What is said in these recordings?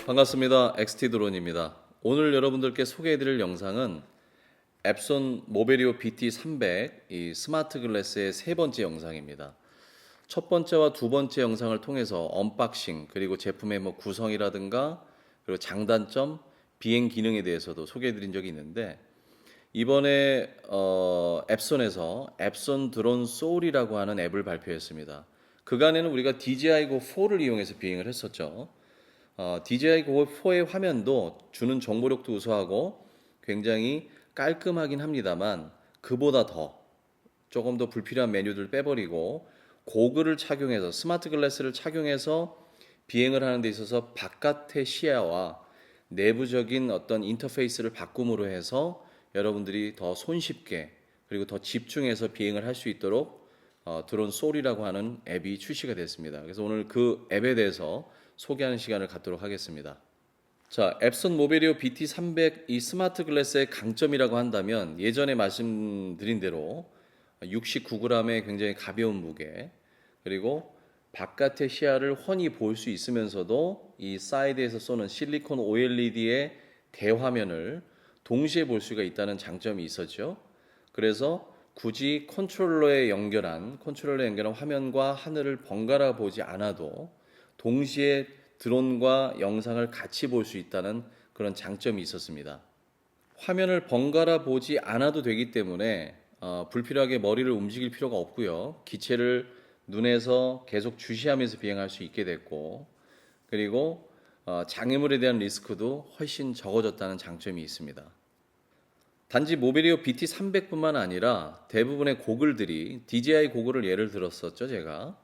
반갑습니다. XT 드론입니다. 오늘 여러분들께 소개해드릴 영상은 앱손 모베리오 BT300 이 스마트 글래스의 세 번째 영상입니다. 첫 번째와 두 번째 영상을 통해서 언박싱 그리고 제품의 구성이라든가 그리고 장단점, 비행 기능에 대해서도 소개해드린 적이 있는데 이번에 앱손에서 앱손 드론 소울이라고 하는 앱을 발표했습니다. 그간에는 우리가 DJI Go4를 이용해서 비행을 했었죠. DJI Go4의 화면도 주는 정보력도 우수하고 굉장히 깔끔하긴 합니다만 그보다 더 조금 더 불필요한 메뉴들을 빼버리고 고글을 착용해서 스마트 글래스를 착용해서 비행을 하는 데 있어서 바깥의 시야와 내부적인 어떤 인터페이스를 바꿈으로 해서 여러분들이 더 손쉽게 그리고 더 집중해서 비행을 할 수 있도록 드론 소울이라고 하는 앱이 출시가 됐습니다. 그래서 오늘 그 앱에 대해서 소개하는 시간을 갖도록 하겠습니다. 자, 앱손 모베리오 BT300 이 스마트 글래스의 강점이라고 한다면 예전에 말씀드린 대로 69g의 굉장히 가벼운 무게 그리고 바깥의 시야를 훤히 볼 수 있으면서도 이 사이드에서 쏘는 실리콘 OLED의 대화면을 동시에 볼 수가 있다는 장점이 있었죠. 그래서 굳이 컨트롤러에 연결한 화면과 하늘을 번갈아 보지 않아도 동시에 드론과 영상을 같이 볼 수 있다는 그런 장점이 있었습니다. 화면을 번갈아 보지 않아도 되기 때문에 불필요하게 머리를 움직일 필요가 없고요. 기체를 눈에서 계속 주시하면서 비행할 수 있게 됐고 그리고 장애물에 대한 리스크도 훨씬 적어졌다는 장점이 있습니다. 단지 모베리오 BT300뿐만 아니라 대부분의 고글들이 DJI 고글을 예를 들었었죠. 제가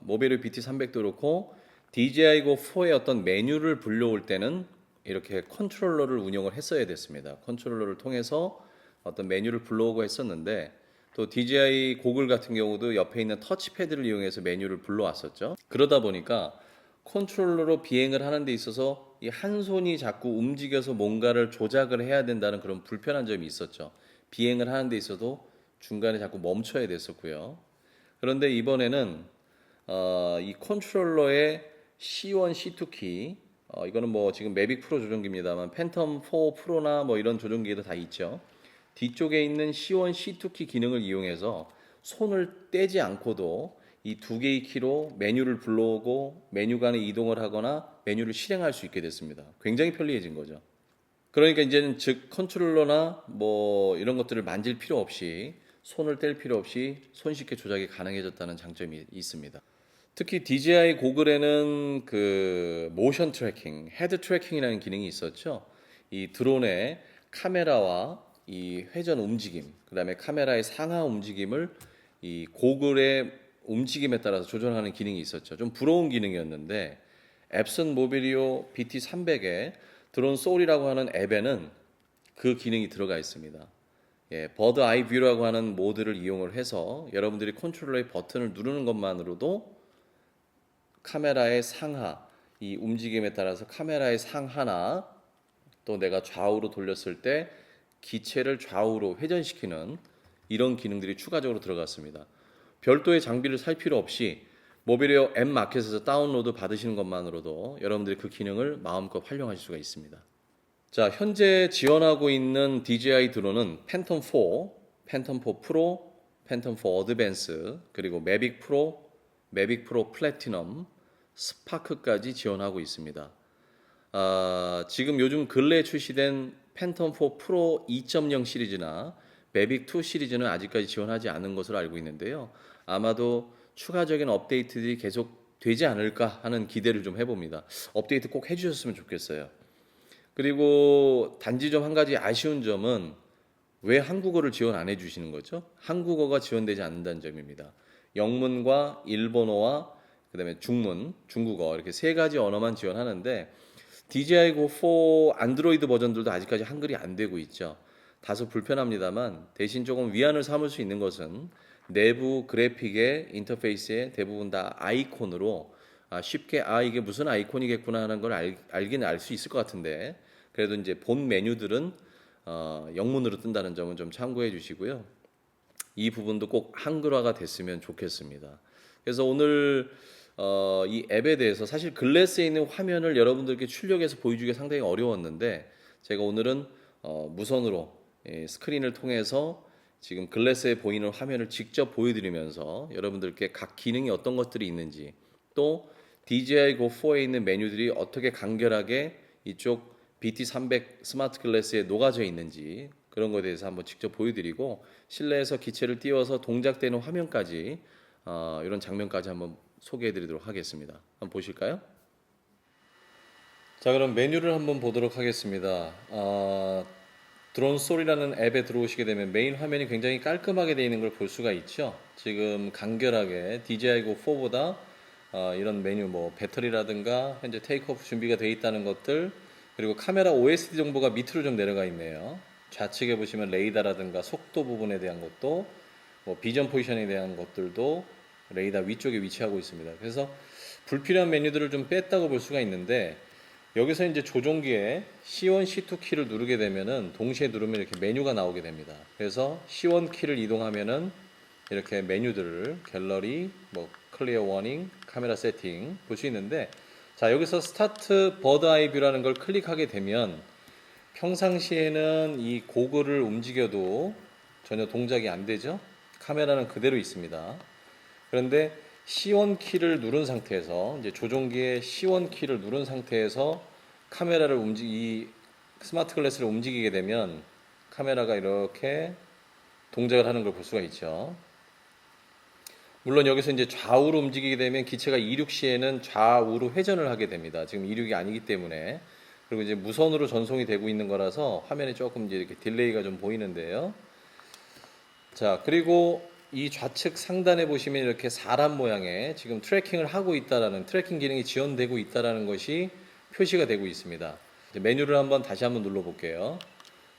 모베리오 BT300도 그렇고 DJI Go4의 어떤 메뉴를 불러올 때는 이렇게 컨트롤러를 운영을 했어야 됐습니다. 컨트롤러를 통해서 어떤 메뉴를 불러오고 했었는데 또 DJI 고글 같은 경우도 옆에 있는 터치패드를 이용해서 메뉴를 불러왔었죠. 그러다 보니까 컨트롤러로 비행을 하는 데 있어서 이 한 손이 자꾸 움직여서 뭔가를 조작을 해야 된다는 그런 불편한 점이 있었죠. 비행을 하는 데 있어도 중간에 자꾸 멈춰야 됐었고요. 그런데 이번에는 이 컨트롤러의 C1, C2 키, 이거는 지금 매빅 프로 조종기입니다만 팬텀 4 프로나 이런 조종기에도 다 있죠. 뒤쪽에 있는 C1, C2 키 기능을 이용해서 손을 떼지 않고도 이 두 개의 키로 메뉴를 불러오고 메뉴 간에 이동을 하거나 메뉴를 실행할 수 있게 됐습니다. 굉장히 편리해진 거죠. 그러니까 이제는 즉 컨트롤러나 이런 것들을 만질 필요 없이 손을 뗄 필요 없이 손쉽게 조작이 가능해졌다는 장점이 있습니다. 특히 DJI 고글에는 그 모션 트래킹, 헤드 트래킹이라는 기능이 있었죠. 이 드론의 카메라와 이 회전 움직임, 그다음에 카메라의 상하 움직임을 이 고글의 움직임에 따라서 조절하는 기능이 있었죠. 좀 부러운 기능이었는데 앱손 모비리오 BT300의 드론 소울이라고 하는 앱에는 그 기능이 들어가 있습니다. 버드 아이 뷰라고 하는 모드를 이용을 해서 여러분들이 컨트롤러의 버튼을 누르는 것만으로도 카메라의 상하, 이 움직임에 따라서 카메라의 상하나 또 내가 좌우로 돌렸을 때 기체를 좌우로 회전시키는 이런 기능들이 추가적으로 들어갔습니다. 별도의 장비를 살 필요 없이 모비리오 앱 마켓에서 다운로드 받으시는 것만으로도 여러분들이 그 기능을 마음껏 활용하실 수가 있습니다. 자, 현재 지원하고 있는 DJI 드론은 팬텀 4, 팬텀 4 프로, 팬텀 4 어드밴스, 그리고 매빅 프로, 매빅 프로 플래티넘, 스파크까지 지원하고 있습니다. 지금 요즘 근래에 출시된 팬텀 4 프로 2.0 시리즈나 매빅 2 시리즈는 아직까지 지원하지 않은 것으로 알고 있는데요. 아마도 추가적인 업데이트들이 계속 되지 않을까 하는 기대를 좀 해봅니다. 업데이트 꼭 해주셨으면 좋겠어요. 그리고 단지 좀 한 가지 아쉬운 점은 왜 한국어를 지원 안 해주시는 거죠? 한국어가 지원되지 않는다는 점입니다. 영문과 일본어와 그다음에 중문, 중국어 이렇게 세 가지 언어만 지원하는데 DJI Go4 안드로이드 버전들도 아직까지 한글이 안 되고 있죠. 다소 불편합니다만 대신 조금 위안을 삼을 수 있는 것은 내부 그래픽의 인터페이스에 대부분 다 아이콘으로 쉽게 이게 무슨 아이콘이겠구나 하는 걸 알긴 알 수 있을 것 같은데 그래도 이제 본 메뉴들은 영문으로 뜬다는 점은 좀 참고해 주시고요. 이 부분도 꼭 한글화가 됐으면 좋겠습니다. 그래서 오늘 이 앱에 대해서 사실 글래스에 있는 화면을 여러분들께 출력해서 보여주기가 상당히 어려웠는데 제가 오늘은 무선으로 스크린을 통해서 지금 글래스에 보이는 화면을 직접 보여드리면서 여러분들께 각 기능이 어떤 것들이 있는지 또 DJI Go 4에 있는 메뉴들이 어떻게 간결하게 이쪽 BT300 스마트 글래스에 녹아져 있는지 그런 것에 대해서 한번 직접 보여드리고 실내에서 기체를 띄워서 동작되는 화면까지 이런 장면까지 한번 소개해드리도록 하겠습니다. 한번 보실까요? 자, 그럼 메뉴를 한번 보도록 하겠습니다. 드론 스토리라는 앱에 들어오시게 되면 메인 화면이 굉장히 깔끔하게 되어 있는 걸 볼 수가 있죠. 지금 간결하게 DJI Go 4보다 이런 메뉴 뭐 배터리라든가 현재 테이크오프 준비가 되어 있다는 것들 그리고 카메라 OSD 정보가 밑으로 좀 내려가 있네요. 좌측에 보시면 레이더라든가 속도 부분에 대한 것도 뭐 비전 포지션에 대한 것들도 레이더 위쪽에 위치하고 있습니다. 그래서 불필요한 메뉴들을 좀 뺐다고 볼 수가 있는데 여기서 이제 조종기에 C1, C2 키를 누르게 되면은 동시에 누르면 이렇게 메뉴가 나오게 됩니다. 그래서 C1 키를 이동하면은 이렇게 메뉴들을 갤러리, 뭐 클리어 워닝, 카메라 세팅 볼 수 있는데 자 여기서 스타트 버드 아이 뷰라는 걸 클릭하게 되면 평상시에는 이 고글을 움직여도 전혀 동작이 안 되죠. 카메라는 그대로 있습니다. 그런데 C1 키를 누른 상태에서 이제 조종기에 C1 키를 누른 상태에서 카메라를 이 스마트 글래스를 움직이게 되면 카메라가 이렇게 동작을 하는 걸 볼 수가 있죠. 물론 여기서 이제 좌우로 움직이게 되면 기체가 이륙 시에는 좌우로 회전을 하게 됩니다. 지금 이륙이 아니기 때문에. 그리고 이제 무선으로 전송이 되고 있는 거라서 화면에 조금 이제 이렇게 딜레이가 좀 보이는데요. 자, 그리고 이 좌측 상단에 보시면 이렇게 사람 모양의 지금 트래킹을 하고 있다라는 트래킹 기능이 지원되고 있다라는 것이 표시가 되고 있습니다. 메뉴를 다시 한번 눌러 볼게요.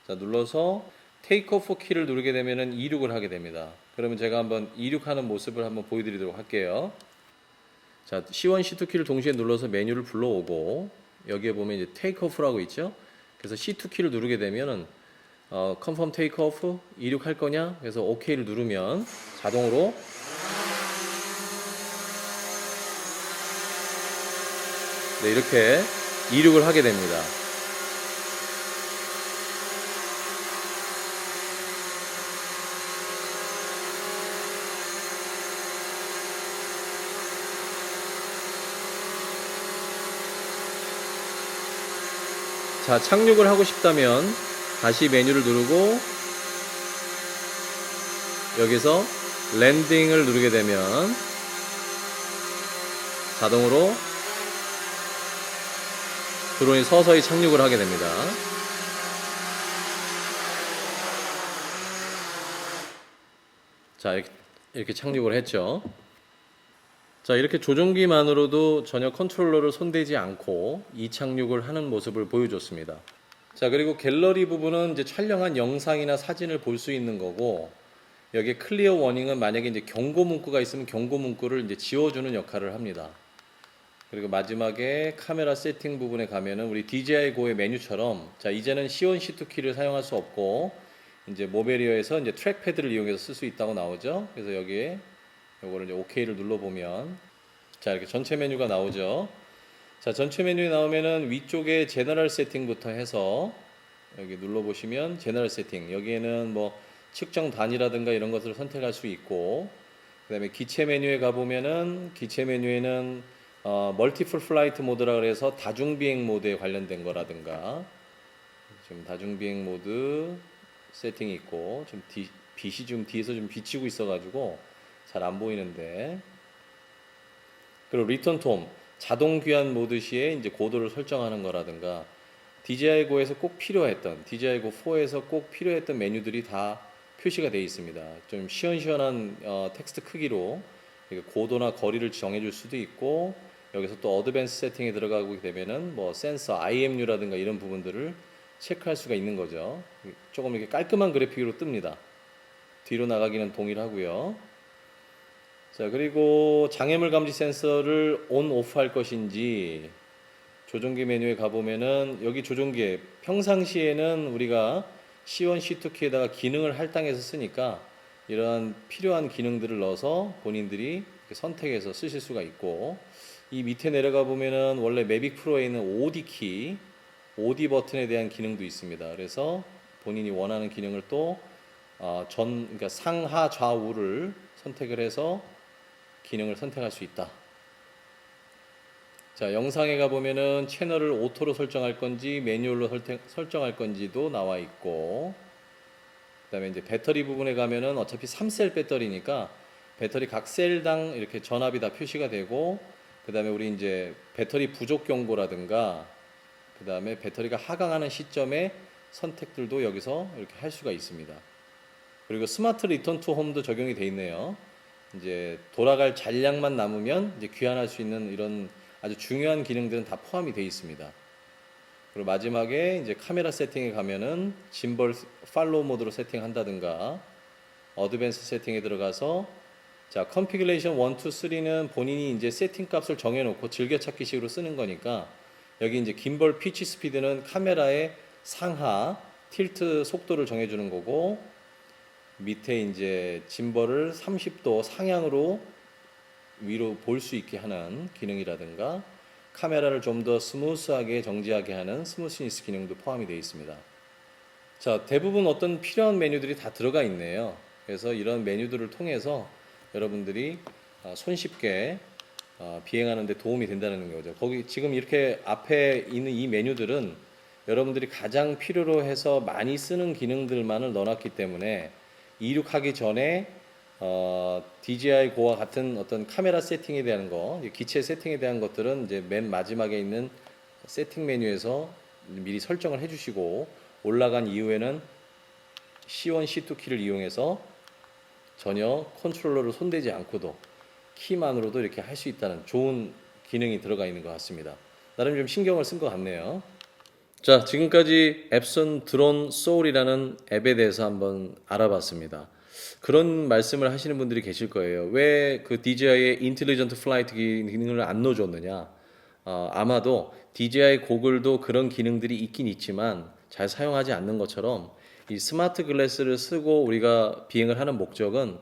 자, 눌러서 테이크오프 키를 누르게 되면은 이륙을 하게 됩니다. 그러면 제가 한번 이륙하는 모습을 한번 보여드리도록 할게요. 자, C1, C2 키를 동시에 눌러서 메뉴를 불러오고 여기에 보면 이제 테이크오프라고 있죠. 그래서 C2 키를 누르게 되면은 컨펌 테이크오프 이륙할 거냐? 그래서 OK를 누르면 자동으로 네, 이렇게 이륙을 하게 됩니다. 자, 착륙을 하고 싶다면 다시 메뉴를 누르고 여기서 랜딩을 누르게 되면 자동으로 드론이 서서히 착륙을 하게 됩니다. 자, 이렇게 착륙을 했죠. 자, 이렇게 조종기만으로도 전혀 컨트롤러를 손대지 않고 이착륙을 하는 모습을 보여줬습니다. 자, 그리고 갤러리 부분은 이제 촬영한 영상이나 사진을 볼 수 있는 거고, 여기 클리어 워닝은 만약에 이제 경고 문구가 있으면 경고 문구를 이제 지워주는 역할을 합니다. 그리고 마지막에 카메라 세팅 부분에 가면은 우리 DJI Go의 메뉴처럼, 자, 이제는 C1, C2 키를 사용할 수 없고, 이제 모베리어에서 이제 트랙패드를 이용해서 쓸 수 있다고 나오죠. 그래서 여기에 요거를 이제 OK를 눌러보면 자 이렇게 전체 메뉴가 나오죠. 자 전체 메뉴에 나오면은 위쪽에 제너럴 세팅부터 해서 여기 눌러보시면 제너럴 세팅 여기에는 뭐 측정 단위라든가 이런 것들을 선택할 수 있고 그 다음에 기체 메뉴에 가보면은 기체 메뉴에는 멀티플 플라이트 모드라 그래서 다중비행 모드에 관련된 거라든가 지금 다중비행 모드 세팅이 있고 좀 빛이 좀 뒤에서 좀 비치고 있어가지고 잘 안 보이는데 그리고 리턴 톰 자동 귀환 모드 시에 이제 고도를 설정하는 거라든가 DJI Go에서 꼭 필요했던 DJI Go 4에서 꼭 필요했던 메뉴들이 다 표시가 되어 있습니다. 좀 시원시원한 텍스트 크기로 고도나 거리를 정해줄 수도 있고 여기서 또 어드밴스 세팅에 들어가게 되면은 뭐 센서, IMU라든가 이런 부분들을 체크할 수가 있는 거죠. 조금 이렇게 깔끔한 그래픽으로 뜹니다. 뒤로 나가기는 동일하고요. 자, 그리고 장애물 감지 센서를 온, 오프 할 것인지 조종기 메뉴에 가보면은 여기 조종기에 평상시에는 우리가 C1, C2 키에다가 기능을 할당해서 쓰니까 이러한 필요한 기능들을 넣어서 본인들이 이렇게 선택해서 쓰실 수가 있고, 이 밑에 내려가 보면은 원래 매빅 프로에 있는 OD 키, OD 버튼에 대한 기능도 있습니다. 그래서 본인이 원하는 기능을 또 그러니까 상하 좌우를 선택을 해서 기능을 선택할 수 있다. 자, 영상에 가보면은 채널을 오토로 설정할 건지 매뉴얼로 설정할 건지도 나와 있고, 그 다음에 이제 배터리 부분에 가면은 어차피 3셀 배터리니까 배터리 각 셀당 이렇게 전압이 다 표시가 되고, 그 다음에 우리 이제 배터리 부족 경고라든가, 그 다음에 배터리가 하강하는 시점에 선택들도 여기서 이렇게 할 수가 있습니다. 그리고 스마트 리턴 투 홈도 적용이 돼 있네요. 이제 돌아갈 잔량만 남으면 이제 귀환할 수 있는 이런 아주 중요한 기능들은 다 포함이 되어 있습니다. 그리고 마지막에 이제 카메라 세팅에 가면은 짐벌 팔로우 모드로 세팅한다든가, 어드밴스 세팅에 들어가서 자, 컨피그레이션 1, 2, 3는 본인이 이제 세팅 값을 정해놓고 즐겨찾기 식으로 쓰는 거니까, 여기 이제 김벌 피치 스피드는 카메라의 상하 틸트 속도를 정해주는 거고, 밑에 이제 짐벌을 30도 상향으로 위로 볼 수 있게 하는 기능이라든가, 카메라를 좀 더 스무스하게 정지하게 하는 스무스니스 기능도 포함이 되어 있습니다. 자, 대부분 어떤 필요한 메뉴들이 다 들어가 있네요. 그래서 이런 메뉴들을 통해서 여러분들이 손쉽게 비행하는 데 도움이 된다는 거죠. 거기 지금 이렇게 앞에 있는 이 메뉴들은 여러분들이 가장 필요로 해서 많이 쓰는 기능들만을 넣어놨기 때문에 이륙하기 전에 DJI 고와 같은 어떤 카메라 세팅에 대한 거, 기체 세팅에 대한 것들은 이제 맨 마지막에 있는 세팅 메뉴에서 미리 설정을 해주시고, 올라간 이후에는 C1, C2 키를 이용해서 전혀 컨트롤러를 손대지 않고도 키만으로도 이렇게 할 수 있다는 좋은 기능이 들어가 있는 것 같습니다. 나름 좀 신경을 쓴 것 같네요. 자, 지금까지 앱슨 드론 소울이라는 앱에 대해서 한번 알아봤습니다. 그런 말씀을 하시는 분들이 계실 거예요. 왜 그 DJI의 인텔리전트 플라이트 기능을 안 넣어줬느냐? 아마도 DJI 고글도 그런 기능들이 있긴 있지만 잘 사용하지 않는 것처럼, 이 스마트 글래스를 쓰고 우리가 비행을 하는 목적은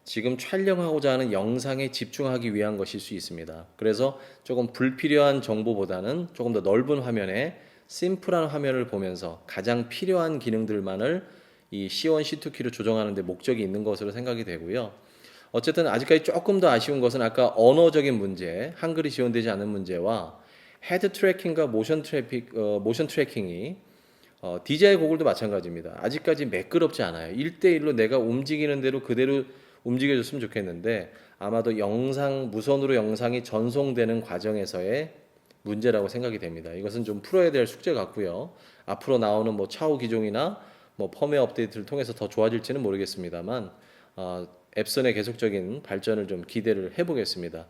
지금 촬영하고자 하는 영상에 집중하기 위한 것일 수 있습니다. 그래서 조금 불필요한 정보보다는 조금 더 넓은 화면에 심플한 화면을 보면서 가장 필요한 기능들만을 이 C1, C2 키로 조정하는 데 목적이 있는 것으로 생각이 되고요. 어쨌든 아직까지 조금 더 아쉬운 것은 아까 언어적인 문제, 한글이 지원되지 않는 문제와 헤드 트래킹과 모션 트래킹이 DJI 고글도 마찬가지입니다. 아직까지 매끄럽지 않아요. 1대1로 내가 움직이는 대로 그대로 움직여줬으면 좋겠는데, 아마도 무선으로 영상이 전송되는 과정에서의 문제라고 생각이 됩니다. 이것은 좀 풀어야 될 숙제 같고요. 앞으로 나오는 뭐 차후 기종이나 뭐 펌웨어 업데이트를 통해서 더 좋아질지는 모르겠습니다만, 앱선의 계속적인 발전을 좀 기대를 해보겠습니다.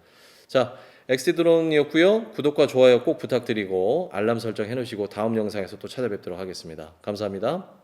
자, XD 드론이었고요. 구독과 좋아요 꼭 부탁드리고 알람 설정 해놓으시고 다음 영상에서 또 찾아뵙도록 하겠습니다. 감사합니다.